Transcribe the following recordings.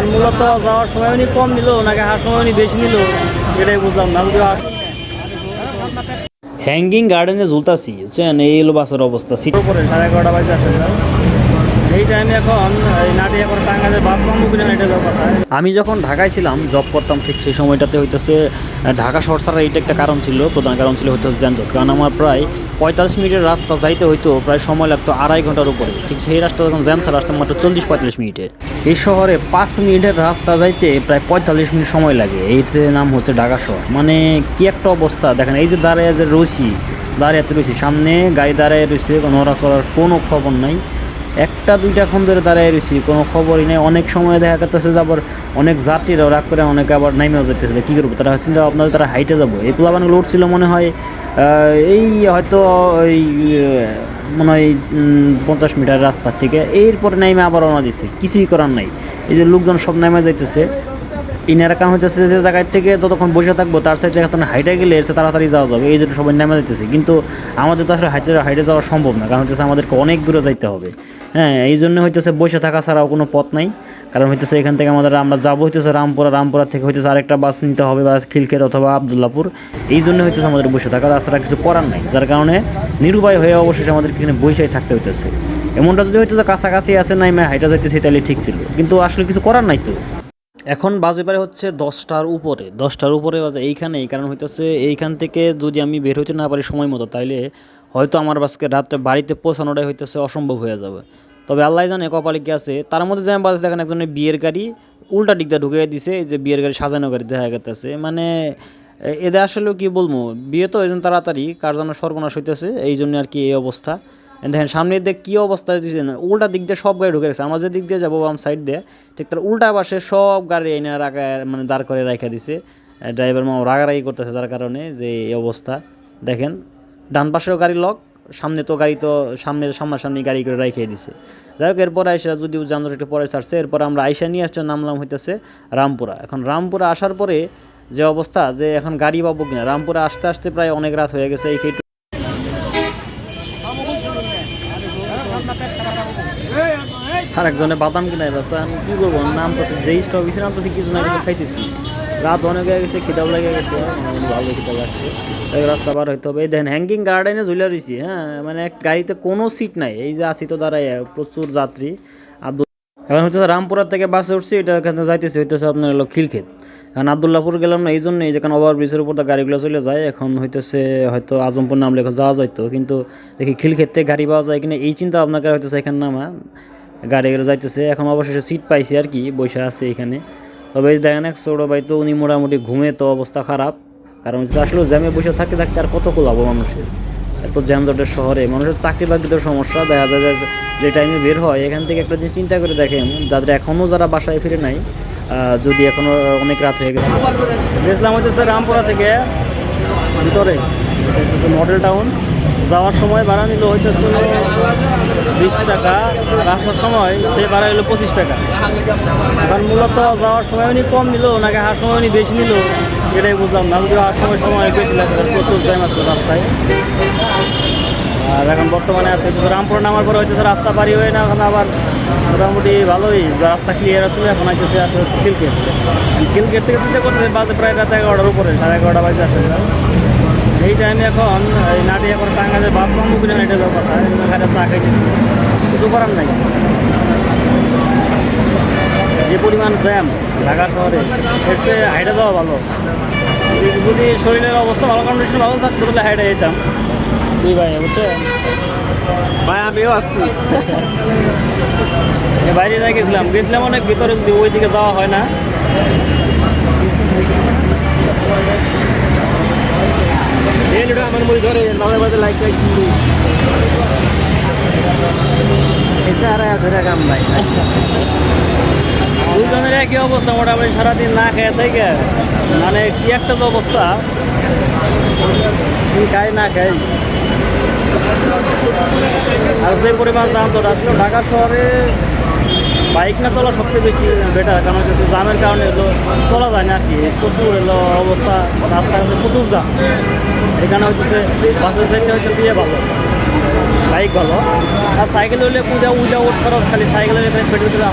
এখন মূলত যাওয়ার সময় উনি কম নিল নাকি আসার সময় উনি বেশি নিল এটাই বুঝলাম না। যদি হ্যাঙ্গিং গার্ডেনে ঝুলতাছি বুঝছেন, এই হলো বাসের অবস্থা। সিট উপরে 11:30 বাজে আসে যায় এই টাইমে। এখন এই নাটিয়া করে টাঙ্গাইলের বাস পাবো কিনা এটা কথা। আমি যখন ঢাকায় ছিলাম জব করতাম ঠিক সেই সময়টাতে হইতেছে ঢাকা শহর ছাড়া এইটা একটা কারণ ছিল, প্রধান কারণ ছিল হইতেছে যানজট। কারণ আমার প্রায় 45 মিনিটের রাস্তা যাইতে হইতো প্রায় সময় লাগতো 2.5 ঘন্টার উপরে। ঠিক সেই রাস্তা যখন জ্যাম ছাড়া আসতাম মাত্র 40-45 মিনিটে। এই শহরে 5 মিনিটের রাস্তা যাইতে প্রায় 45 মিনিট সময় লাগে। এইটার নাম হচ্ছে ঢাকা শহর। মানে কি একটা অবস্থা দেখেন, এই যে দাঁড়ায় যে দাঁড়াতে রয়েছি, সামনে গাড়ি দাঁড়ায় রয়েছে, নড়াচড়ার কোনো খবর নাই। 1-2টা ধরে দাঁড়ায় রয়েছি, কোনো খবরই নেই। অনেক সময় দেখা যাচ্ছে যে আবার অনেক যাত্রীরাও রাগ করে অনেকে আবার নামেও যেতেছে, কী করবো তারা চিন্তা আপনাদের তারা হাইটে যাবো। এই প্লাবানগুলো উঠছিল মনে হয় এই হয়তো ওই মনে হয় 50 মিটার রাস্তার থেকে। এরপরে নাইমে আবার রওনা দিচ্ছে, কিছুই করার নাই। এই যে লোকজন সব নামে যাইতেছে, ইনারা কারণ হইতেছে যে জায়গায় থেকে যতক্ষণ বসে থাকবো তার সাইড থেকে হাইটে গেলে এসে তাড়াতাড়ি যাওয়া যাবে, এই জন্য সবাই নেমে যাইতেছে। কিন্তু আমাদের তো আসলে হাইটে যাওয়া সম্ভব না, কারণ হচ্ছে আমাদেরকে অনেক দূরে যাইতে হবে। হ্যাঁ, এই জন্য হইতেছে বসে থাকা ছাড়াও কোনো পথ নাই। কারণ হইতেছে এখান থেকে আমরা যাবো হইতেছে রামপুরা থেকে হইতেছে আরেকটা বাস নিতে হবে, বা খিলক্ষেত অথবা আবদুল্লাপুর। এই জন্য হইতেছে আমাদের বসে থাকা, তাছাড়া কিছু করার নাই। যার কারণে নিরুপায় হয়ে অবশেষে আমাদেরকে এখানে বসেই থাকতে হইতেছে। এমনটা যদি হইতো কাছাকাছি আছে নাই হাইটা যাইতেছে তাহলে ঠিক ছিল, কিন্তু আসলে কিছু করার নাই তো। এখন বাজে পারে হচ্ছে 10টার উপরে বাজে এইখানেই। কারণ হইতেছে এইখান থেকে যদি আমি বের হইতে না পারি সময় মতো, তাইলে হয়তো আমার বাসকে রাত্রে বাড়িতে পৌঁছানোটাই হইতেছে অসম্ভব হয়ে যাবে। তবে আল্লাহ জানে কপালে কি আছে। তার মধ্যে যে বাজে দেখেন একজনের বিয়ের গাড়ি উল্টা দিকটা ঢুকিয়ে দিছে, এই যে বিয়ের গাড়ি সাজানো গাড়ি দেখা গেতেছে। মানে এদের আসলেও কি বলবো, বিয়ে তো এই জন্য তাড়াতাড়ি কার যেন সর্বনাশ হইতেছে, এই জন্য আর কি এই অবস্থা। দেখেন সামনের দিকে কী অবস্থা দিচ্ছে না, উল্টা দিক দিয়ে সব গাড়ি ঢুকে গেছে। আমরা যে দিক দিয়ে যাবো বাম সাইড দিয়ে, ঠিক তার উল্টা পাশে সব গাড়ি এনে মানে দাঁড় করে রাখা দিছে। ড্রাইভার মাও রাগারাগি করতেছে, যার কারণে যে এই অবস্থা। দেখেন ডান পাশেও গাড়ি লক, সামনে তো সামনাসামনি গাড়ি করে রাখিয়ে দিছে। যাই হোক, এরপর আইসা যদিও যানজট একটু পরে ছাড়ছে, এরপর আমরা আইসা নিয়ে আসছে নামলাম হইতেছে রামপুরা। এখন রামপুরা আসার পরে যে অবস্থা, যে এখন গাড়ি পাবো কিনা। রামপুরা আসতে আসতে প্রায় অনেক রাত হয়ে গেছে। আর একজনে বাদাম কিনাই ব্যস্ত। আমি কী করবো, নামতেছি যেই স্টপিসে নামতেছি কিছু না কিছু খাইতেছি। রাত অনেক হয়ে গেছে, খিদাও লেগে গেছে, ভালো খিদা লাগছে, রাস্তা পার হইতে হবে। এই দেখেন হ্যাঙ্গিং গার্ডেনে ঝুলে রয়েছি। হ্যাঁ, মানে গাড়িতে কোনো সিট নাই। এই যে আসি তো দাঁড়াই প্রচুর যাত্রী। এখন হচ্ছে রামপুরার থেকে বাসে উঠছি, এটা এখানে যাইতেছে হইতেছে আপনার হলো খিলক্ষেত। এখন আবদুল্লাপুর গেলাম না এই জন্যই, যেখানে ওভার ব্রিজের উপর তো গাড়িগুলো চলে যায়। এখন হইতেছে হয়তো আজমপুর নামলে এখন যাওয়া যাইতো, কিন্তু দেখি খিলক্ষেত থেকে গাড়ি পাওয়া যায় কিনা এই চিন্তা আপনাকে হইতেছে এখানে নামা গাড়িগুলো যাইতেছে। এখন অবশেষে সিট পাইছি আর কি, বসে আছে এখানে। তবে দেখেন এক ছোটো ভাই তো উনি মোটামুটি ঘুমে তো অবস্থা খারাপ। কারণ আসলে জ্যামে বসে থাকতে থাকতে আর কত কোলাবো মানুষের, এত যানজটের শহরে মানুষের চাকরি বাকরিতে সমস্যা। দেখা যায় যে টাইমে বের হয় এখান থেকে একটা জিনিস চিন্তা করে দেখেন, যাদের এখনও যারা বাসায় ফিরে নাই, যদি এখনও অনেক রাত হয়ে গেছে। গেছিলাম হচ্ছে রামপুরা থেকে ভিতরে মডেল টাউন। যাওয়ার সময় ভাড়া নিল হইতেছিল 20 টাকা, আর আসার সময় সে ভাড়া নিল 25 টাকা। কারণ মূলত যাওয়ার সময় উনি কম নিল নাকি আসার সময় উনি বেশি নিল এটাই বুঝলাম না। যদি আসার সময় বেশি লাগবে, প্রচুর জ্যাম আছে রাস্তায়। আর এখন বর্তমানে আছে রামপুরা নামার পরে হইতেছে রাস্তা পারি হয়ে না, এখন আবার মোটামুটি ভালোই রাস্তা ক্লিয়ার আসলে। এখন হইতেছে আসে খিলক্ষেত থেকে চিন্তা করতে বাজে প্রায় রাত 11টার উপরে, 11:30 বাজে আসে যায় এই টাইমে। এখন এই নাটিয়া করে টাঙ্গাইলের বাস পাবো কিনা এটা কথা। এখানে চা খাইছি, কিছু করার নাই। যে পরিমাণ জ্যাম ঢাকা শহরে, এর চেয়ে হাইটে যাওয়া ভালো। যদি শরীরের অবস্থা ভালো, কন্ডিশন ভালো থাকতো তাহলে হাইটে যেতাম। দুই ভাই বুঝছেন ভাই, আমিও আসছি। বাইরে যাই গেছিলাম অনেক ভিতরে, যদি ওই দিকে যাওয়া হয় না। আমার মুড়ি ধরে মাঝে মাঝে লাইক ধরে কাম ভাই। দুজনের একই অবস্থা মোটামুটি, সারাদিন না খেয়ে থেকে মানে কি একটা তো অবস্থা, কি খাই না খাই। আর যে পরিমাণ দাম তো আসলে ঢাকা শহরে বাইক না চলা সবচেয়ে বেশি বেটার। কারণ হচ্ছে জামের কারণে এলো চলা যায় না আর কি, প্রচুর এলো অবস্থা, রাস্তায় প্রচুর দাম। এখানে হচ্ছে বাসের সাইডটা হচ্ছে ইয়ে ভালো, বাইক ভালো। আর সাইকেল হলে উজা ওঠ খরচ, খালি সাইকেলের পেট্রোল দিলে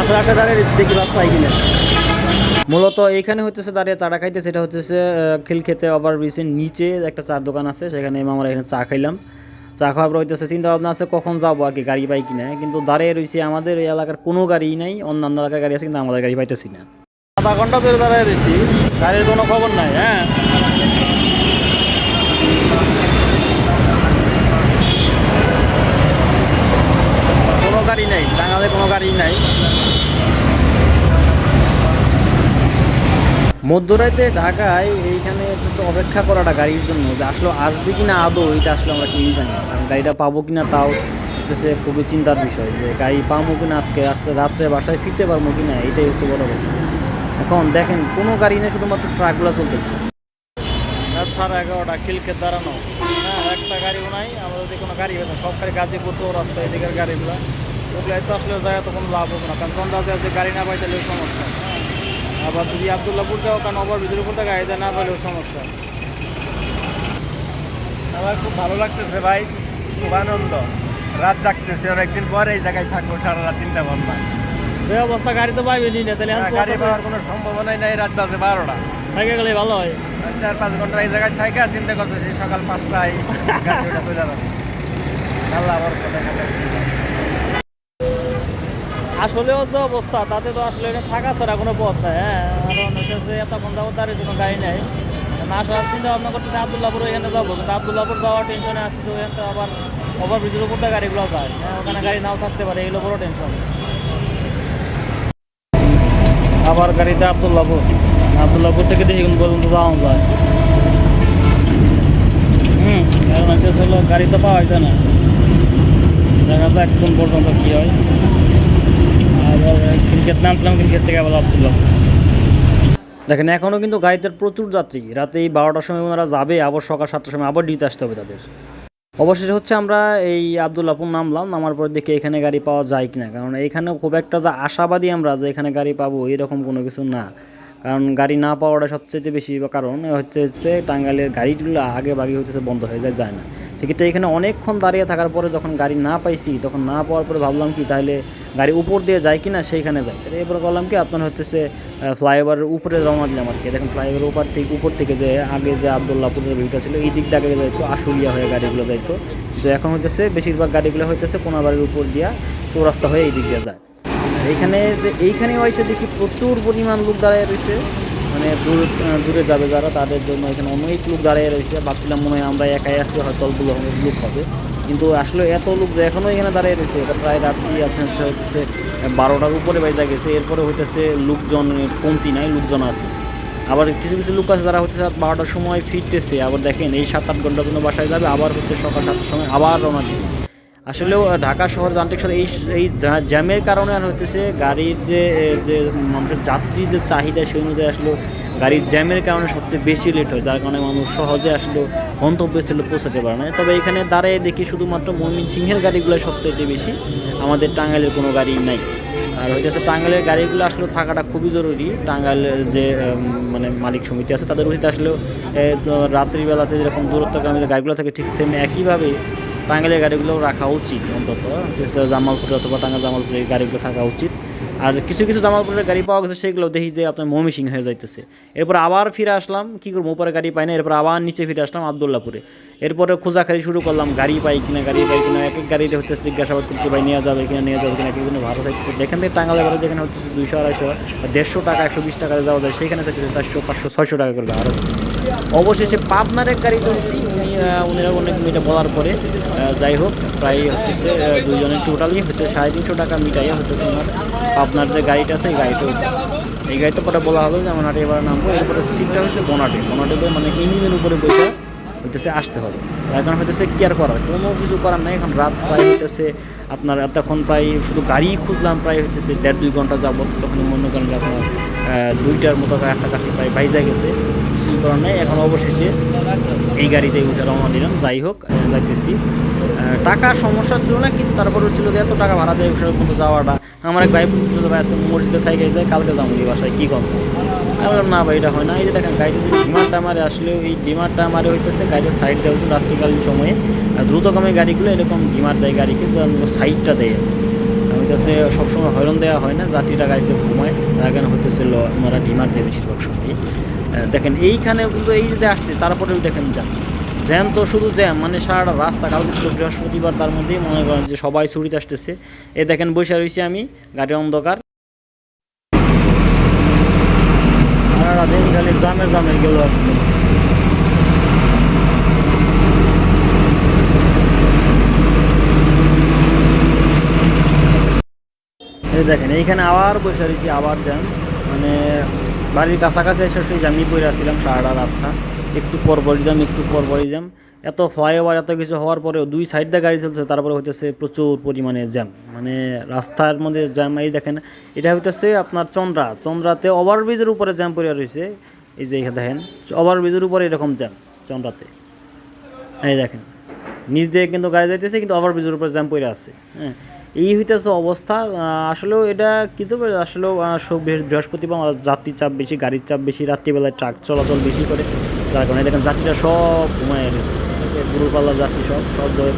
বাসের আটটা দাঁড়িয়ে দেখি বাস পাই কিনা। মূলত এইখানে হচ্ছে দাঁড়িয়ে চাটা খাইতে, সেটা হচ্ছে খিলক্ষেতে ওভারব্রিজের নিচে একটা চার দোকান আছে, সেখানে আমরা এখানে চা খাইলাম। চা খাওয়ার পর হইতেছে চিন্তা ভাবনা আছে কখন যাবো আর কি, গাড়ি পাই কিনা। কিন্তু দাঁড়িয়ে রয়েছে, আমাদের এই এলাকার কোনো গাড়ি নাই, অন্যান্য এলাকার গাড়ি আছে কিন্তু আমাদের গাড়ি পাইতেছি না। আধা ঘন্টা ধরে দাঁড়ায় রয়েছি, গাড়ির কোনো খবর নাই। হ্যাঁ, কোনো গাড়ি নাই, টাঙ্গালে কোনো গাড়ি নাই। মধ্যরাতে ঢাকায় এইখানে হচ্ছে অপেক্ষা করাটা গাড়ির জন্য, যে আসলে আসবে কি না আদৌ, এটা আসলে আমরা কেউই জানি না। কারণ গাড়িটা পাবো কি না তাও হচ্ছে খুবই চিন্তার বিষয়, যে গাড়ি পাবো কি না, আজকে রাত্রে বাসায় ফিরতে পারবো কি না, এটাই হচ্ছে বড় কথা। এখন দেখেন কোনো গাড়ি নেই, শুধুমাত্র ট্রাকগুলো চলতেছে। রাত 11:30 খিলক্ষেত দাঁড়ানো। হ্যাঁ, একটা গাড়িও নাই, আমাদের যদি কোনো গাড়ি হয়েছে সব খালি গাজীপুর চৌরাস্তা এদিকের গাড়িগুলো, ওগুলাই তো আসলে যায় তো কোনো লাভ হবে না। কারণ সন্ধ্যা যে গাড়ি না পাই তাহলেও সমস্যা। হ্যাঁ, আবার যদি আবদুল্লাপুর যাও, কারণ ওভারব্রিজের উপর থেকে গাড়ি না পাইলেও সমস্যা। আমার খুব ভালো লাগতেছে ভাই, খুব আনন্দ। রাত জাগতেছে, অনেকদিন পরে এই জায়গায় থাকবো সারা রাত, চিন্তা ভাবনা। যে অবস্থা গাড়ি তো পাইবেনি না, তাহলে গাড়ি পাওয়ার কোনো সম্ভাবনাই নাই। রাত বাজে 12টা, থাকে গেলে ভালো হয়। 4-5 ঘন্টা এই জায়গায় থাকে চিন্তা করতেছি সকাল 5টায় গাড়িটা চলে যাবে। আল্লাহ আমার সাথে আসলেও যে অবস্থা, তাতে তো আসলে এটা থাকা ছাড়া কোনো পথ নাই। হ্যাঁ, কারণ হচ্ছে এতক্ষণ যাবো দাঁড়িয়েছে, কোনো গাড়ি নাই। না আসার চিন্তা ভাবনা করতেছে আবদুল্লাপুর এখানে যাবো, কিন্তু আবদুল্লাপুর যাওয়ার টেনশনে আসছে। তো এখানে তো আবার ওভারব্রিজের উপর দিয়ে গাড়িগুলো যায়। হ্যাঁ, ওখানে গাড়ি নাও থাকতে পারে, এগুলো বড় টেনশন। আবার গাড়িতে আবদুল্লাপুর থেকে দেখি কোন পর্যন্ত যাওয়া যায়। এখন হচ্ছে হলো গাড়ি তো পাওয়া যায় না, দেখা যাক কোন পর্যন্ত কী হয়। আবার খিলক্ষেত নামছিলাম, খিলক্ষেত থেকে আবার আবদুল্লাপুর। দেখেন এখনও কিন্তু গাড়িতে প্রচুর যাত্রী, রাতে এই 12টার সময় ওনারা যাবে, আবার সকাল 7টার সময় আবার ডিউটি আসতে হবে তাদের। অবশেষে হচ্ছে আমরা এই আবদুল্লাপুর নামলাম, নামার পর দেখি এখানে গাড়ি পাওয়া যায় কিনা। কারণ এখানে খুব একটা যে আশাবাদী আমরা যে এখানে গাড়ি পাবো এরকম কোনো কিছু না। কারণ গাড়ি না পাওয়াটা সবচেয়ে বেশি কারণ হচ্ছে টাঙ্গাইলের গাড়িগুলো আগে বাগি হচ্ছে বন্ধ হয়ে যায় না। সেক্ষেত্রে এখানে অনেকক্ষণ দাঁড়িয়ে থাকার পরে যখন গাড়ি না পাইছি, তখন না পাওয়ার পরে ভাবলাম কি তাহলে গাড়ি উপর দিয়ে যায় কি না, সেইখানে যাই। তাহলে এরপর বললাম কি আপনার হচ্ছে ফ্লাইওভারের উপরে রওনা দিলাম আর কি। দেখেন ফ্লাইওভারের উপর থেকে যে আগে যে আবদুল্লাপুরের ভিউটা ছিল এই দিক দিয়ে যাইতো, আশুলিয়া হয়ে গাড়িগুলো যাইতো। তো এখন হইতেছে বেশিরভাগ গাড়িগুলো হইতেছে কোনাবাড়ির উপর দিয়া চৌরাস্তা হয়ে এই দিক দিয়ে যায়। এইখানে হয়েছে দেখি প্রচুর পরিমাণ লোক দাঁড়িয়ে রয়েছে, মানে দূরে যাবে যারা তাদের জন্য এখানে অনেক লোক দাঁড়িয়ে রয়েছে। ভাবছিলাম মনে হয় আমরা একাই আছি, হয়তো অল্পগুলো লোক হবে, কিন্তু আসলে এত লোক যে এখনও এখানে দাঁড়িয়ে রয়েছে। এটা প্রায় রাত্রি আপনার হচ্ছে 12টার উপরে বেজে গেছে। এরপরে হইতেছে লোকজন কমতি নাই, লোকজন আছে। আবার কিছু কিছু লোক আছে যারা হচ্ছে 12টার সময় ফিরতেছে, আবার দেখেন এই 7-8 ঘন্টার জন্য বাসায় যাবে, আবার হচ্ছে সকাল 7টার সময় আবার রওনা দিবে। আসলেও ঢাকা শহর যান্ত্রিক শহর এই জ্যামের কারণে আর হইতেছে গাড়ির যে মানুষের যাত্রীর যে চাহিদা সেই অনুযায়ী আসলে গাড়ির জ্যামের কারণে সবচেয়ে বেশি লেট হয়, যার কারণে মানুষ সহজে আসলে গন্তব্যস্থলে পৌঁছাতে পারে না। তবে এখানে দাঁড়িয়ে দেখি শুধুমাত্র ময়মনসিংহের গাড়িগুলো সবচেয়ে বেশি, আমাদের টাঙ্গাইলের কোনো গাড়ি নাই। আর হইতেছে টাঙ্গাইলের গাড়িগুলো আসলে থাকাটা খুবই জরুরি। টাঙ্গাইলের যে মানে মালিক সমিতি আছে তাদের উচিত আসলে রাত্রিবেলাতে যেরকম দূরত্বগামী গাড়িগুলো থাকে ঠিক সেম একইভাবে টাঙ্গাইলের গাড়িগুলো রাখা উচিত, অন্তত জামালপুরে অথবা টাঙ্গাইল জামালপুরে এই গাড়িগুলো থাকা উচিত। আর কিছু কিছু জামালপুরের গাড়ি পাওয়া গেছে, সেগুলো দেখি যে আপনার ময়মনসিংহ হয়ে যাইতেছে। এরপর আবার ফিরে আসলাম, কী করবো, উপরে গাড়ি পাই না। এরপর আবার নিচে ফিরে আসলাম আবদুল্লাপুরে। এরপরে খোঁজাখালি শুরু করলাম, গাড়ি পাই কিনা। এক এক গাড়িতে হচ্ছে জিজ্ঞাসাবাদ করছে ভাই নেওয়া যাবে কিনা এক একদিনে ভাড়া চাইতেছে। যেখান থেকে টাঙ্গাইলের ভাড়া যেখানে হচ্ছে 200, 250, 150 টাকা, 120 টাকা যাওয়া যায়, সেখানে চাইতেছে 400, 500, 600 টাকা করে ভাড়া। অবশেষে পাবনার এক গাড়ি করেছি, উনিরা অনেক মিটার বলার পরে যাই হোক প্রায় হচ্ছে দুইজনের টোটালি হচ্ছে 350 টাকা মিটাই হচ্ছে আমার পাবনার যে গাড়িটা আছে এই গাড়িটা পরে বলা হলো যে আমার হাটে এবার নামবো। এরপরে সিটটা হচ্ছে বনাটে মানে ইঞ্জিনের উপরে বসে হইতেছে আসতে হবে। এখন হইতেছে কেয়ার করার কোনো কিছু করার নাই। এখন রাত প্রায় হইতেছে আপনার এতক্ষণ প্রায় শুধু গাড়ি খুঁজলাম, প্রায় হচ্ছে 1.5-2 ঘন্টা যাবো। তখন মনে করেন যে আপনার 2টার মতো কাছাকাছি প্রায় বাইজা গেছে, কিছুই করার নাই। এখন অবশেষে এই গাড়িতে উঠে রওনা দিলাম। যাই হোক যাইতেছি, টাকার সমস্যা ছিল না, কিন্তু তারপরেও ছিল যে এত টাকা ভাড়া দেয় ওখানে কিন্তু যাওয়াটা। আমার এক ভাই বলছিল যে ভাই আজকে মসজিদে থেকে যায়, কালকে যাবো এই বাসায়, কী করবো। আমি বললাম না ভাই এটা হয় না। এই যে দেখেন গাড়িতে যে ডিমারটা মারে, আসলেও এই ডিমারটা মারে হইতেছে গাড়ির সাইড দেওয়া হচ্ছে রাত্রিকালীন সময়ে দ্রুতগামী গাড়িগুলো এরকম ডিমার দেয় গাড়িকে, সাইডটা দেয়। হইতেছে সবসময় হয়রান দেওয়া হয় না, যাত্রীরা গাড়িতে ঘুমায়, তার কারণে হইতেছে ওনারা ডিমান্ড দেয় বেশিরভাগ সময়। দেখেন এইখানেও কিন্তু এই যদি আসছে তারপরেও দেখেন জ্যাম তো শুধু জ্যাম, মানে সারা রাস্তা। কালকে ছিল বৃহস্পতিবার, তার মধ্যেই মনে করেন যে সবাই ছুটিতে আসতেছে। দেখেন বসে রয়েছি আমি, গাড়ি অন্ধকার, সারাদিন খালি জামে জামে গেল আজকে। দেখেন এইখানে আবার বসে রয়েছি, আবার জ্যাম, মানে বাড়ির কাছাকাছি এসে সেই জ্যামই পড়ে আসছিলাম সারাটা রাস্তা, একটু পরপরই জ্যাম, একটু পরপরই জ্যাম। এত ফ্লাইওভার এত কিছু হওয়ার পরেও দুই সাইড দিয়ে গাড়ি চলছে, তারপরে হইতেছে প্রচুর পরিমাণে জ্যাম, মানে রাস্তার মধ্যে জ্যাম। এই দেখেন এটা হইতেছে আপনার চন্দ্রাতে ওভারব্রিজের উপরে জ্যাম পড়ে রয়েছে। এই যে দেখেন ওভারব্রিজের উপরে এরকম জ্যাম চন্দ্রাতে, এই দেখেন নিচ দিয়ে কিন্তু গাড়ি যাইতেছে, কিন্তু ওভারব্রিজের উপরে জ্যাম পড়ে আছে। হ্যাঁ, এই হইতেছে অবস্থা। আসলেও এটা কিন্তু আসলেও বৃহস্পতিবার যাত্রীর চাপ বেশি, গাড়ির চাপ বেশি, রাত্রিবেলায় ট্রাক চলাচল বেশি করে, যার কারণে দেখেন যাত্রীরা সব ঘুমায় গেছে, ঠিক আছে। দূরপাল্লার যাত্রী সব যাবে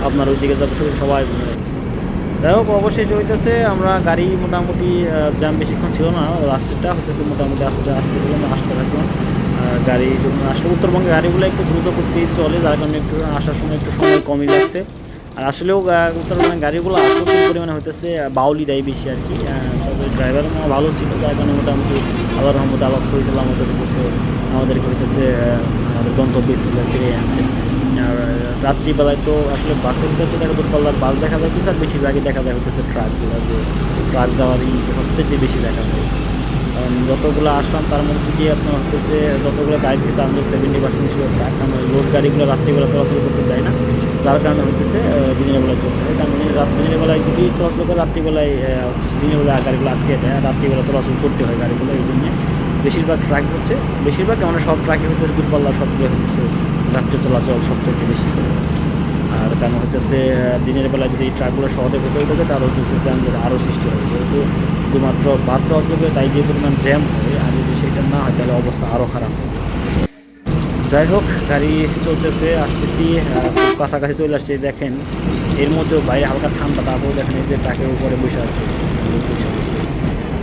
আপনার ওইদিকে যাবে, সবাই ঘুমায় গেছে। যাই হোক, অবশেষে হইতেছে আমরা গাড়ি মোটামুটি জ্যাম বেশিক্ষণ ছিল না, লাস্টেরটা হইতেছে মোটামুটি আসতে থাকলাম। গাড়ি আসলে উত্তরবঙ্গে গাড়িগুলো একটু দ্রুত করতেই চলে, যার কারণে একটু আসার সময় একটু সময় কমই লাগছে। আর আসলেও উত্তরবঙ্গের গাড়িগুলো আসলে পরিমাণে হইতেছে বাউলি দেয় বেশি আর কি। তবে ড্রাইভার ভালো ছিল, যার কারণে মোটামুটি আল্লাহ রহমতে আল্লাহ সহিসাল আমাদেরকে হইতেছে আমাদের গন্তব্যে ফিরে আনছে। আর রাত্রিবেলায় তো আসলে বাসের চাইতে দেখা দূরপাল্লার বাস দেখা যায়, কিন্তু আর বেশিরভাগই দেখা যায় হইতেছে ট্রাকগুলো, যে ট্রাক যাওয়ারই সবথেকে বেশি দেখা যায়। কারণ যতগুলো আসলাম তার মধ্যে দিয়ে আপনার হচ্ছে যতগুলো গাড়ি থেকে তার মধ্যে 70% ছিল ট্রাক। কারণ লোড গাড়িগুলো রাত্রিবেলা চলাচল করতে দেয় না, যার কারণে হইতেছে দিনের বেলায় চলতে হয়। কারণ দিনের বেলায় যদি চলাচল করে, রাত্রিবেলায় দিনের বেলায় গাড়িগুলো আটকে দেয়, রাত্রিবেলা চলাচল করতে হয় গাড়িগুলো। এই জন্যে বেশিরভাগ ট্রাক হচ্ছে, বেশিরভাগ মানে সব ট্রাকে হচ্ছে দূরপাল্লা সবগুলো হচ্ছে রাত্রে চলাচল সবথেকে বেশি করে। আর কারণ হইতেছে দিনের বেলায় যদি এই ট্রাকগুলো শহরের ভেতরে ঢোকে, তাহলে হইতেছে জ্যাম আরও সৃষ্টি হয়, যেহেতু শুধুমাত্র বাস চলাচল করে, তাই যে পরিমাণ জ্যাম হয়। আর যদি সেটা না হয় তাহলে অবস্থা আরও খারাপ হয়। যাই হোক, গাড়ি চলতেছে, আসতেছি, খুব কাছাকাছি চলে আসছে। দেখেন এর মধ্যেও বাইরে হালকা ঠান্ডা, তারপরেও দেখেন এই যে ট্রাকের উপরে বসে আছে।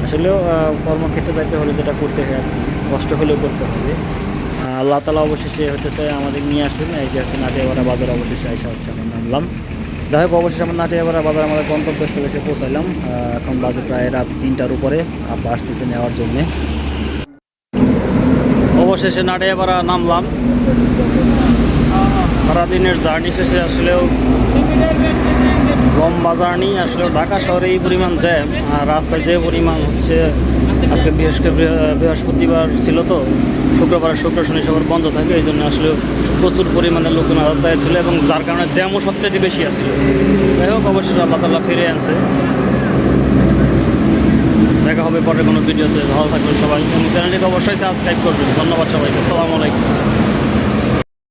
আসলেও কর্মক্ষেত্রে যাইতে হলে যেটা করতে হয়, কষ্ট হলেও করতে হবে। আল্লাহ তালা অবশেষে হইতেছে আমাদের নিয়ে আসলেন। এই যে হচ্ছে নাটিয়াপাড়া বাজার, অবশেষে আসা হচ্ছে আমরা নামলাম। যাই হোক, অবশেষে আমরা নাটিয়াপাড়া বাজার আমাদের গন্তব্যস্থলে এসে পৌঁছাইলাম। এখন বাজে প্রায় রাত 3টার উপরে, আব্বা আসতেছে নেওয়ার জন্যে। অবশেষে নাটিয়াপাড়া নামলাম। সারাদিনের জার্নি শেষে আসলেও লম্বা জার্নি, আসলেও ঢাকা শহরে এই পরিমাণ জ্যাম, আর রাস্তায় যে পরিমাণ হচ্ছে। আজকে বৃহস্পতিবার ছিল, তো শুক্র শনি সবার বন্ধ থাকে, এই জন্য আসলে প্রচুর পরিমাণে লোকজন আদায় ছিল, এবং যার কারণে জ্যামও সবথেকে বেশি আছে। যাই হোক, অবশ্যই আল্লাহ তাআলা ফিরে আনছে। দেখা হবে পরে কোনো ভিডিওতে। ভালো থাকবেন সবাই, এবং চ্যানেলটিকে অবশ্যই সাবস্ক্রাইব করবেন। ধন্যবাদ সবাইকে, আসসালামু আলাইকুম।